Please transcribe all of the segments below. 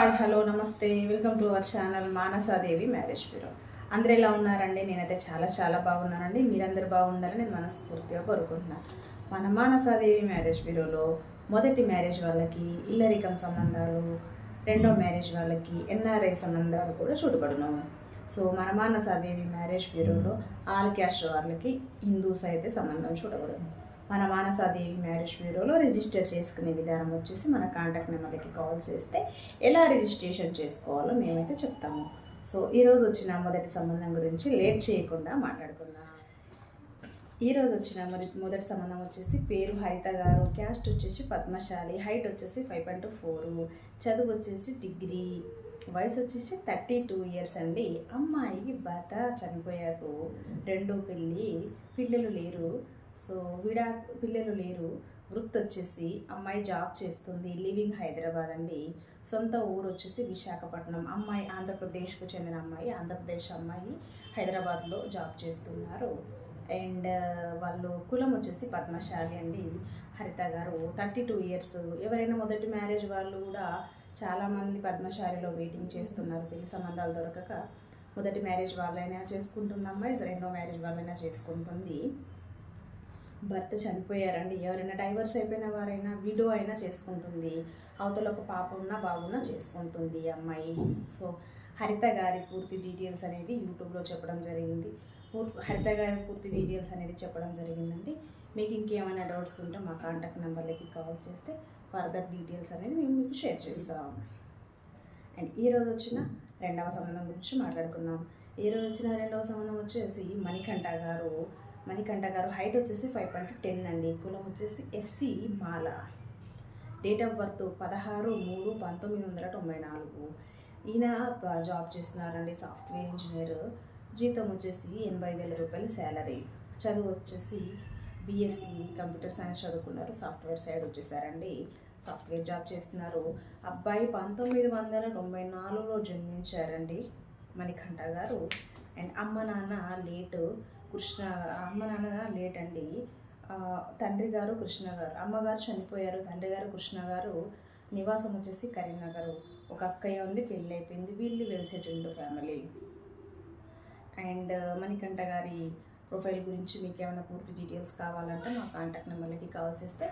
Hi hello నమస్తే welcome to our channel Manasa Devi marriage bureau. అందరూ ఎలా ఉన్నారండి? నేనైతే చాలా బాగున్నానండి. మీరందరూ బాగుండాలని నేను మనస్ఫూర్తిగా కోరుకుంటున్నాను. మన మానసాదేవి మ్యారేజ్ బ్యూరోలో మొదటి మ్యారేజ్ వాళ్ళకి ఇల్లరికం సంబంధాలు, రెండో మ్యారేజ్ వాళ్ళకి ఎన్ఆర్ఐ సంబంధాలు కూడా చూడబడును. సో మన మానసాదేవి మ్యారేజ్ బ్యూరోలో ఆల్ క్యాస్ట్ వాళ్ళకి హిందూస్ అయితే సంబంధం చూడబడును. మన మానసాదేవి మ్యారేజ్ బ్యూరోలో రిజిస్టర్ చేసుకునే విధానం వచ్చేసి మన కాంటాక్ట్ నెంబర్కి కాల్ చేస్తే ఎలా రిజిస్ట్రేషన్ చేసుకోవాలో మేమైతే చెప్తాము. సో ఈరోజు వచ్చిన మొదటి సంబంధం గురించి లేట్ చేయకుండా మాట్లాడుకుందాం. ఈరోజు వచ్చిన మొదటి సంబంధం వచ్చేసి పేరు హరిత గారు, క్యాస్ట్ వచ్చేసి పద్మశాలి, హైట్ వచ్చేసి 5.4, చదువు వచ్చేసి డిగ్రీ, వయసు వచ్చేసి 32 ఇయర్స్ అండి. అమ్మాయికి భర్త చనిపోయారు, రెండో పిల్లలు లేరు. సో పిల్లలు లేరు. వృత్తి వచ్చేసి అమ్మాయి జాబ్ చేస్తుంది, లివింగ్ హైదరాబాద్ అండి. సొంత ఊరు వచ్చేసి విశాఖపట్నం. అమ్మాయి ఆంధ్రప్రదేశ్కు చెందిన అమ్మాయి, ఆంధ్రప్రదేశ్ అమ్మాయి హైదరాబాద్లో జాబ్ చేస్తున్నారు. అండ్ వాళ్ళు కులం వచ్చేసి పద్మశాలి అండి. హరిత గారు 32 ఇయర్స్. ఎవరైనా మొదటి మ్యారేజ్ వాళ్ళు కూడా చాలామంది పద్మశాలిలో వెయిటింగ్ చేస్తున్నారు, పెళ్లి సంబంధాలు దొరకక. మొదటి మ్యారేజ్ వాళ్ళైనా చేసుకుంటున్న అమ్మాయి రెండో మ్యారేజ్ వాళ్ళైనా చేసుకుంటుంది. భర్త చనిపోయారండి. ఎవరైనా డైవర్స్ అయిపోయిన వారైనా విడో అయినా చేసుకుంటుంది. అవతల ఒక పాప ఉన్నా బాగున్నా చేసుకుంటుంది ఈ అమ్మాయి. సో హరిత గారి పూర్తి డీటెయిల్స్ అనేది యూట్యూబ్లో చెప్పడం జరిగింది. హరిత గారి పూర్తి డీటెయిల్స్ అనేది చెప్పడం జరిగిందండి. మీకు ఇంకేమైనా డౌట్స్ ఉంటే మా కాంటాక్ట్ నెంబర్లకి కాల్ చేస్తే ఫర్దర్ డీటెయిల్స్ అనేది మేము మీకు షేర్ చేస్తాము. అండ్ ఈరోజు వచ్చిన రెండవ సంబంధం గురించి మాట్లాడుకుందాం. ఈరోజు వచ్చిన రెండవ సంబంధం వచ్చేసి మణికంఠ గారు హైట్ వచ్చేసి 5.10 అండి. కులం వచ్చేసి SC Mala. Date of birth 16/3/1994. ఈయన జాబ్ చేస్తున్నారండి, సాఫ్ట్వేర్ ఇంజనీర్. జీతం వచ్చేసి 80,000 రూపాయలు శాలరీ. చదువు వచ్చేసి బీఎస్సీ కంప్యూటర్ సైన్స్ చదువుకున్నారు, సాఫ్ట్వేర్ సైడ్ వచ్చేసారండి. సాఫ్ట్వేర్ జాబ్ చేస్తున్నారు. అబ్బాయి 1994లో జన్మించారండి మణికంఠ గారు. అండ్ అమ్మ నాన్న లేట్ అండి. తండ్రి గారు కృష్ణ గారు, అమ్మగారు చనిపోయారు. తండ్రి గారు కృష్ణ గారు. నివాసం వచ్చేసి కరీంనగర్. ఒక అక్కయ్య ఉంది, పెళ్ళి అయిపోయింది. వీళ్ళు well settled family. And Manikanta గారి ప్రొఫైల్ గురించి మీకు ఏమైనా పూర్తి డీటెయిల్స్ కావాలంటే మా కాంటాక్ట్ నెంబర్లకి కాల్ చేస్తే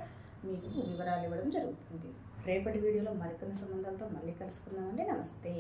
మీకు వివరాలు ఇవ్వడం జరుగుతుంది. రేపటి వీడియోలో మరికొన్ని సంబంధాలతో మళ్ళీ కలుసుకుందామండి. నమస్తే.